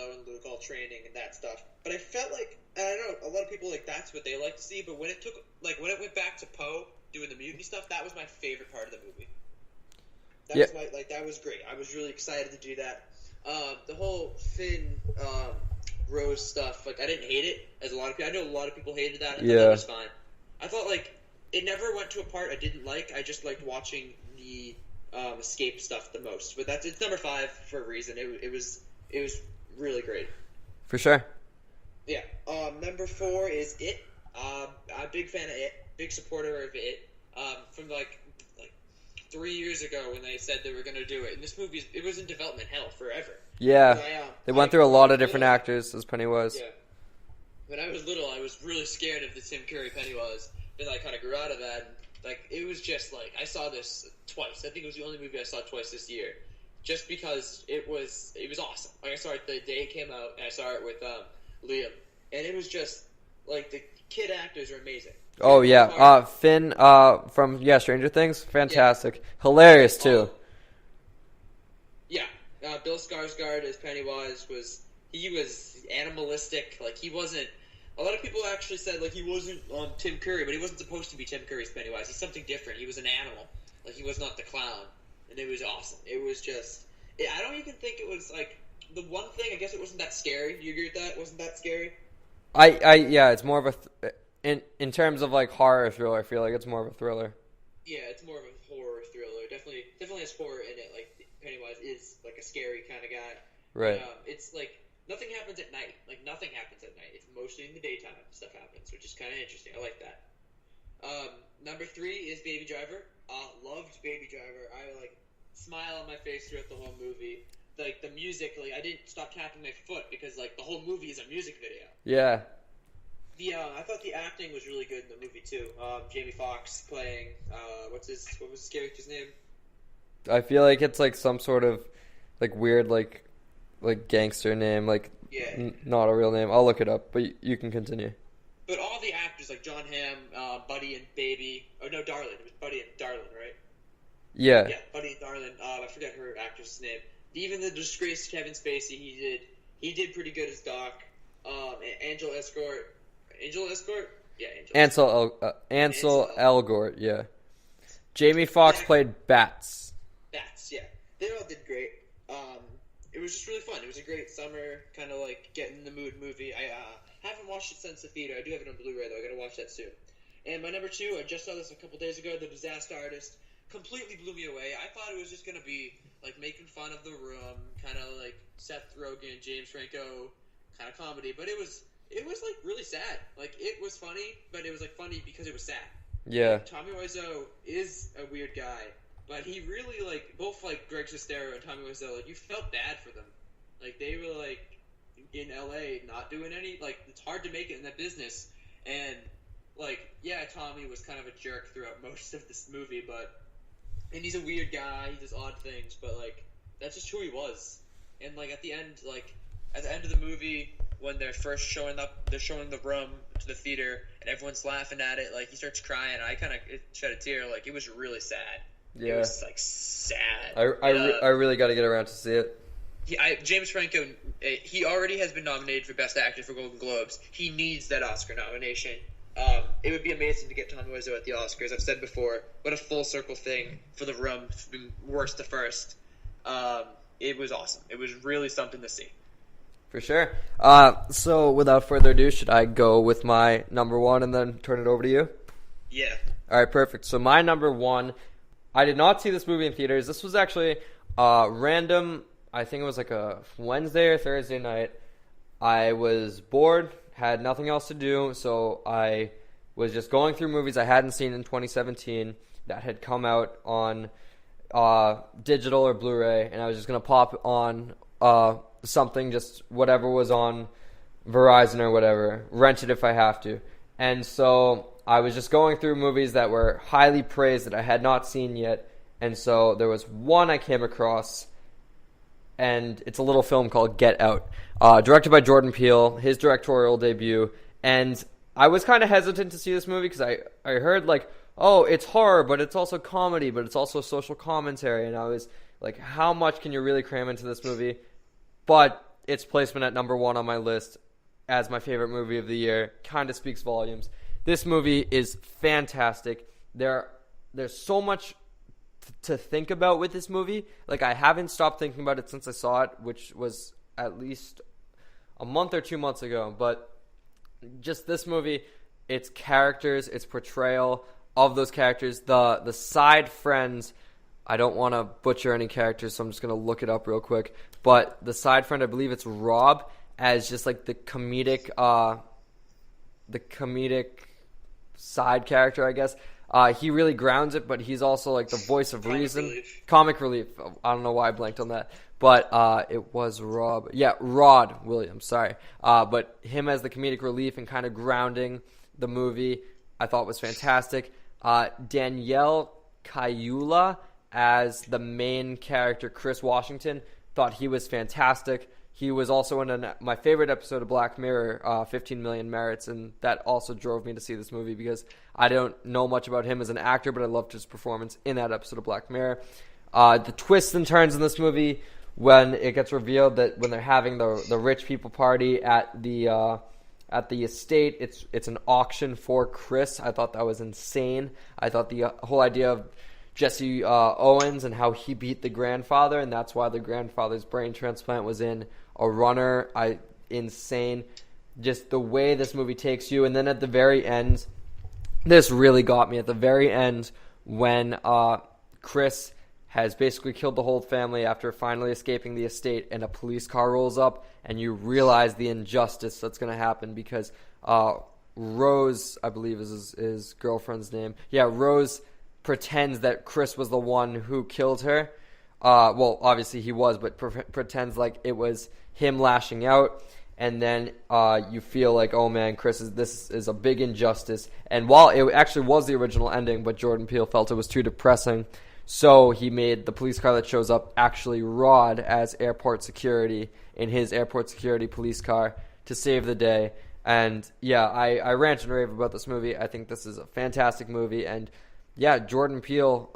Kylo and Luke all training and that stuff. But I felt like, and I know a lot of people like that's what they like to see. But when it went back to Poe doing the mutiny stuff, that was my favorite part of the movie. That was great. I was really excited to do that. The whole Finn Rose stuff, like I didn't hate it as a lot of people. I know a lot of people hated that. I thought that was fine. I thought like it never went to a part I didn't like. I just liked watching the escape stuff the most. But it's number 5 for a reason. It was really great. For sure. Yeah. Number 4 is It. I'm a big fan of It. Big supporter of It. From like 3 years ago when they said they were going to do it. And this movie, it was in development hell forever. Yeah. They went through a lot of different actors as Pennywise. Yeah. When I was little, I was really scared of the Tim Curry Pennywise. Then I kind of grew out of that. And, like, it was just like, I saw this twice. I think it was the only movie I saw twice this year. Just because it was awesome. Like, I saw it the day it came out, and I saw it with Liam. And it was just, like, the kid actors are amazing. Oh, yeah. Finn from Stranger Things. Fantastic. Yeah. Hilarious, too. Yeah. Bill Skarsgård as Pennywise was animalistic. Like, he wasn't... A lot of people actually said, like, he wasn't Tim Curry, but he wasn't supposed to be Tim Curry's Pennywise. He's something different. He was an animal. Like, he was not the clown. And it was awesome. It was just... I don't even think it was, like... The one thing, I guess it wasn't that scary. Do you agree with that? It wasn't that scary? Yeah, it's more of a... In terms of, like, horror thriller, I feel like it's more of a thriller. Yeah, it's more of a horror thriller. Definitely has horror in it. Like, Pennywise is, like, a scary kind of guy. Right. It's, like... Nothing happens at night. Like, nothing happens at night. It's mostly in the daytime stuff happens, which is kind of interesting. I like that. Number 3 is Baby Driver. Loved Baby Driver. I, like, smile on my face throughout the whole movie. Like, the music, like, I didn't stop tapping my foot because, like, the whole movie is a music video. Yeah. I thought the acting was really good in the movie, too. Jamie Foxx playing, what was his character's name? I feel like it's, like, some sort of, like, weird, like gangster name, like not a real name. I'll look it up, but you can continue. But all the actors, like John Hamm, Buddy and Baby, Darlin. It was Buddy and Darlin, right? Yeah. Yeah, Buddy and Darlin. I forget her actress' name. Even the disgraced Kevin Spacey, he did pretty good as Doc. Angel Escort. Yeah, Ansel Elgort. Yeah. Jamie Foxx played Bats. Yeah. They all did great. It was just really fun. It was a great summer, kind of like get in the mood movie. I haven't watched it since the theater. I do have it on Blu-ray though. I gotta watch that soon. And my number 2, I just saw this a couple days ago. The Disaster Artist completely blew me away. I thought it was just gonna be like making fun of The Room, kind of like Seth Rogen, James Franco kind of comedy, but it was like really sad. Like it was funny, but it was like funny because it was sad. Yeah. Like, Tommy Wiseau is a weird guy. But he really, like, both, like, Greg Sestero and Tommy Wiseau, like, you felt bad for them. Like, they were, like, in L.A. not doing any, like, it's hard to make it in that business. And, like, yeah, Tommy was kind of a jerk throughout most of this movie, and he's a weird guy, he does odd things, but, like, that's just who he was. And, like, at the end of the movie, when they're first showing The Room to the theater, and everyone's laughing at it, like, he starts crying, I kind of shed a tear, like, it was really sad. Yeah. It was, like, sad. I really got to get around to see it. James Franco, he already has been nominated for Best Actor for Golden Globes. He needs that Oscar nomination. It would be amazing to get Tommy Wiseau at the Oscars. I've said before, what a full circle thing for The Room, from worst to first. It was awesome. It was really something to see. For sure. So, without further ado, should I go with my number 1 and then turn it over to you? Yeah. All right, perfect. So, my number 1... I did not see this movie in theaters. This was actually random. I think it was like a Wednesday or Thursday night. I was bored, had nothing else to do, so I was just going through movies I hadn't seen in 2017 that had come out on digital or Blu-ray, and I was just going to pop on something, just whatever was on Verizon or whatever, rent it if I have to. And so I was just going through movies that were highly praised that I had not seen yet, and so there was one I came across, and it's a little film called Get Out, directed by Jordan Peele, his directorial debut, and I was kind of hesitant to see this movie because I heard, like, oh, it's horror, but it's also comedy, but it's also social commentary, and I was like, how much can you really cram into this movie? But its placement at number 1 on my list as my favorite movie of the year kind of speaks volumes. This movie is fantastic. There's so much to think about with this movie. Like, I haven't stopped thinking about it since I saw it, which was at least a month or 2 months ago. But just this movie, its characters, its portrayal of those characters, the side friends. I don't want to butcher any characters, so I'm just going to look it up real quick. But the side friend, I believe it's Rob, as just like the comedic side character, I guess. He really grounds it, but he's also like the voice of reason. Comic relief. I don't know why I blanked on that. But it was Rob. Yeah, Rod Williams, sorry. But him as the comedic relief and kind of grounding the movie, I thought was fantastic. Danielle Kaluuya as the main character, Chris Washington, thought he was fantastic. He was also in my favorite episode of Black Mirror, 15 Million Merits, and that also drove me to see this movie because I don't know much about him as an actor, but I loved his performance in that episode of Black Mirror. The twists and turns in this movie, when it gets revealed that when they're having the rich people party at the estate, it's an auction for Chris. I thought that was insane. I thought the whole idea of Jesse Owens and how he beat the grandfather, and that's why the grandfather's brain transplant was in a runner. Insane. Just the way this movie takes you. And then at the very end, this really got me. At the very end, when Chris has basically killed the whole family after finally escaping the estate, and a police car rolls up, and you realize the injustice that's going to happen because Rose, I believe is his girlfriend's name. Yeah, Rose pretends that Chris was the one who killed her. Well, obviously he was, but pretends like it was him lashing out. And then you feel like, oh man, this is a big injustice. And while it actually was the original ending, but Jordan Peele felt it was too depressing, so he made the police car that shows up actually Rod as airport security in his airport security police car to save the day. And yeah, I rant and rave about this movie. I think this is a fantastic movie. And yeah, Jordan Peele,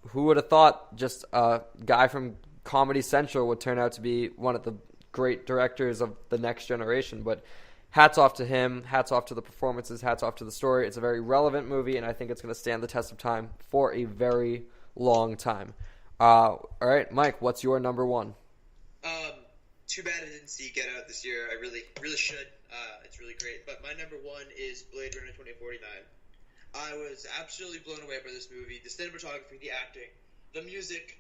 who would have thought just a guy from Comedy Central would turn out to be one of the great directors of the next generation. But hats off to him, hats off to the performances, hats off to the story. It's a very relevant movie, and I think it's going to stand the test of time for a very long time. All right, Mike, what's your number 1? Too bad I didn't see Get Out this year. I really should. It's really great. But my number 1 is Blade Runner 2049. I was absolutely blown away by this movie. The cinematography, the acting, the music,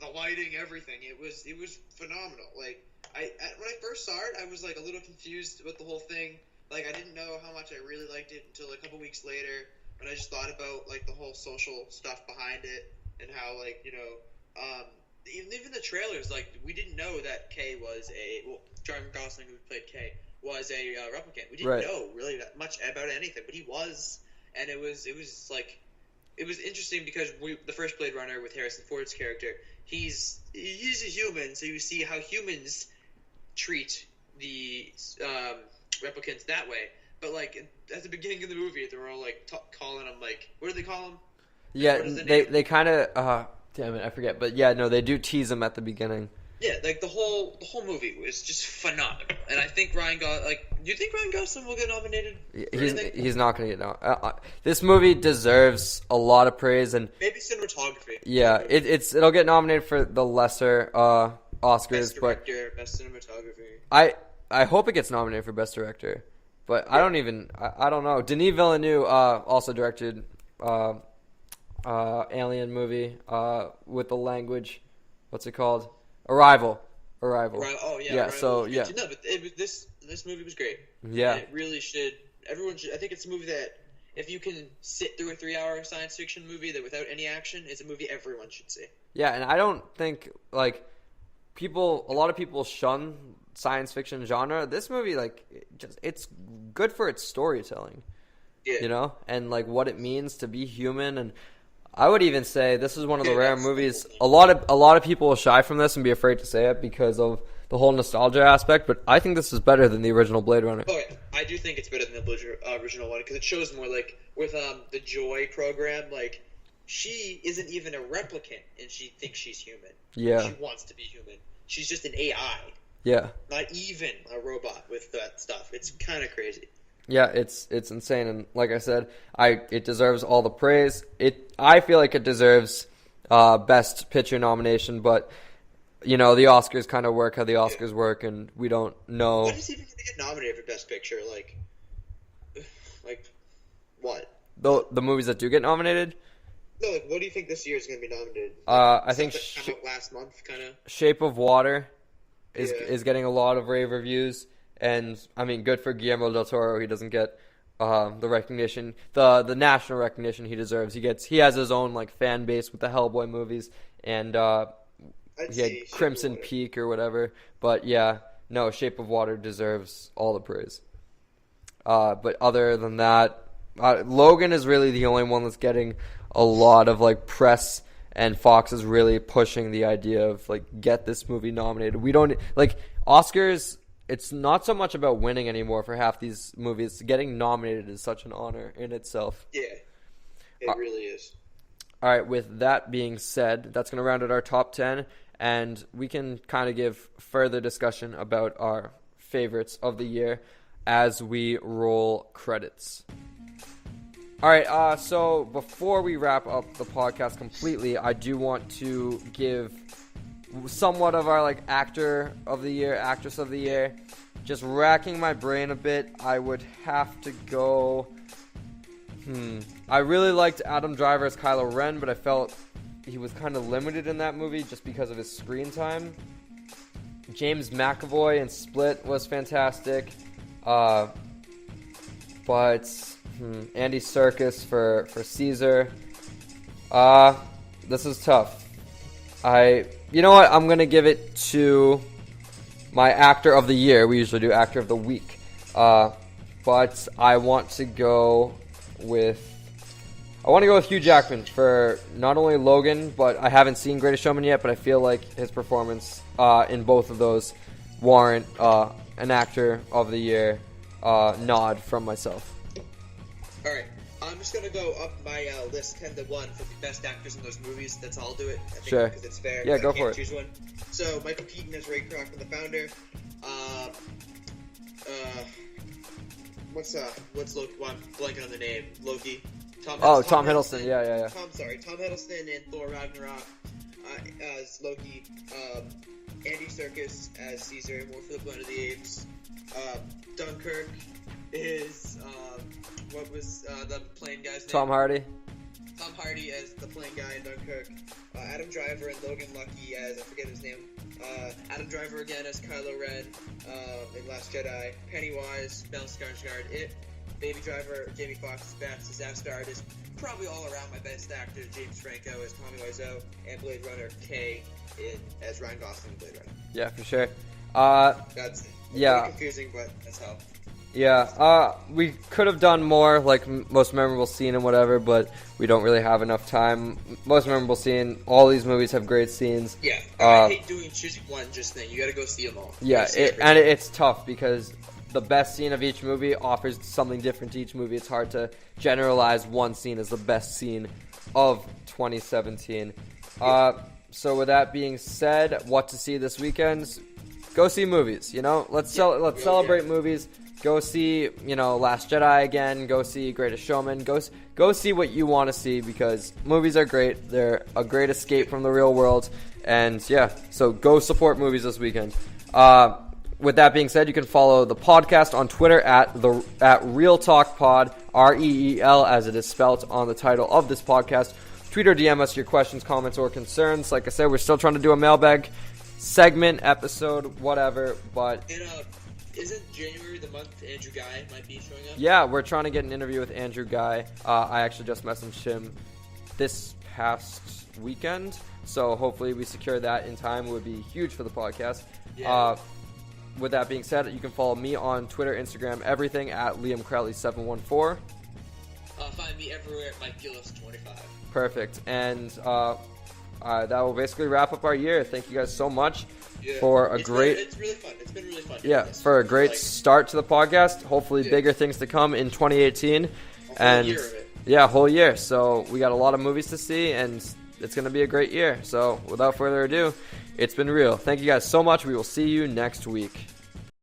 the lighting, everything. It was phenomenal. Like, when I first saw it, I was like a little confused about the whole thing. Like, I didn't know how much I really liked it until a couple weeks later, when I just thought about like the whole social stuff behind it and how, like, you know, even the trailers, like, we didn't know that Kay was Ryan Gosling, who played Kay, was a replicant. We didn't know really that much about anything, but he was. And it was interesting because the first Blade Runner with Harrison Ford's character, he's a human, so you see how humans treat the replicants that way. But like at the beginning of the movie, they were all like calling him, like, what do they call him? Yeah, they kind of damn it, I forget. But yeah, no, they do tease him at the beginning. Yeah, like the whole movie was just phenomenal, and I think do you think Ryan Gosling will get nominated? He's not going to get nominated. This movie deserves a lot of praise, and maybe cinematography. Yeah, it'll get nominated for the lesser Oscars, best director, best cinematography. I hope it gets nominated for best director, but yeah. I don't know. Denis Villeneuve also directed Alien movie with the language. What's it called? Arrival. Oh yeah. Yeah. Arrival. So yeah. No, but this movie was great. Yeah. And it really should. Everyone should. I think it's a movie that if you can sit through a 3-hour science fiction movie that without any action, is a movie everyone should see. Yeah, and I don't think like a lot of people shun science fiction genre. This movie, like, it's good for its storytelling. Yeah. You know, and like what it means to be human. And I would even say this is one of the rare movies. A lot of people will shy from this and be afraid to say it because of the whole nostalgia aspect. But I think this is better than the original Blade Runner. Oh yeah, I do think it's better than the original one because it shows more, like with the Joy program. Like, she isn't even a replicant and she thinks she's human. Yeah, she wants to be human. She's just an AI. Yeah. Not even a robot with that stuff. It's kind of crazy. Yeah, it's insane, and like I said, it deserves all the praise. I feel like it deserves Best Picture nomination, but the Oscars kind of work how the Oscars work, and we don't know. What is even going to get nominated for Best Picture? Like what? The movies that do get nominated? No, what do you think this year is going to be nominated? I think last month, kind of. Shape of Water is getting a lot of rave reviews. And, I mean, good for Guillermo del Toro. He doesn't get the recognition, the national recognition he deserves. He has his own, fan base with the Hellboy movies. And he had Crimson Peak or whatever. But, yeah, no, Shape of Water deserves all the praise. But other than that, Logan is really the only one that's getting a lot of, press. And Fox is really pushing the idea of, get this movie nominated. We don't, Oscars... It's not so much about winning anymore for half these movies. Getting nominated is such an honor in itself. Yeah, it really is. All right, with that being said, that's going to round out our top 10, and we can kind of give further discussion about our favorites of the year as we roll credits. All right, so before we wrap up the podcast completely, I do want to give somewhat of our actor of the year, actress of the year. Just racking my brain a bit, I would have to go. I really liked Adam Driver as Kylo Ren, but I felt he was kind of limited in that movie just because of his screen time. James McAvoy in Split was fantastic, but Andy Serkis for Caesar. This is tough. You know what? I'm going to give it to my actor of the year. We usually do actor of the week. But I want to go with Hugh Jackman for not only Logan, but I haven't seen Greatest Showman yet, but I feel like his performance in both of those warrant an actor of the year nod from myself. All right. I'm just going to go up my list 10 to 1 for the best actors in those movies. That's all I'll do it. I think sure. Because it's fair. Yeah, go for it. Choose one. So, Michael Keaton as Ray Kroc, the founder. What's Loki? Well, I'm blanking on the name. Loki. Tom Hiddleston. Yeah. Tom Hiddleston in Thor Ragnarok as Loki. Andy Serkis as Caesar, War for the Planet of the Apes. Dunkirk is what was the plane guy's name? Tom Hardy. Tom Hardy as the plane guy in Dunkirk. Adam Driver and Logan Lucky as, I forget his name. Adam Driver again as Kylo Ren in Last Jedi. Pennywise, Stellan Skarsgård, Baby Driver, Jamie Foxx as Bats as Asgard is probably all around my best actor. James Franco as Tommy Wiseau, and Blade Runner K as Ryan Gosling in Blade Runner. Yeah, for sure. That's yeah. Confusing, but that's how. Yeah, we could have done more, most memorable scene and whatever, but we don't really have enough time. Most memorable scene, all these movies have great scenes. Yeah, I hate choosing one just thing. You gotta go see them all. Yeah, it's tough because the best scene of each movie offers something different to each movie. It's hard to generalize one scene as the best scene of 2017. So with that being said, what to see this weekend? Go see movies, Let's celebrate movies. Go see, Last Jedi again. Go see Greatest Showman. Go see what you want to see because movies are great. They're a great escape from the real world. And, yeah, so go support movies this weekend. With that being said, you can follow the podcast on Twitter at Real Talk Pod, REEL, as it is spelled on the title of this podcast. Tweet or DM us your questions, comments, or concerns. Like I said, we're still trying to do a mailbag segment, episode, whatever, but... Isn't January the month Andrew Guy might be showing up? Yeah, we're trying to get an interview with Andrew Guy. I actually just messaged him this past weekend, so hopefully we secure that in time. It would be huge for the podcast. Yeah. With that being said, you can follow me on Twitter, Instagram, everything at Liam Crowley 714. Find me everywhere at Mike Gillis 25. Perfect. And that will basically wrap up our year. Thank you guys so much for a great... It's really fun. It's been really fun. Yeah, for a great start to the podcast. Hopefully bigger things to come in 2018. A whole year of it. Yeah, a whole year. So we got a lot of movies to see, and it's going to be a great year. So without further ado, it's been real. Thank you guys so much. We will see you next week.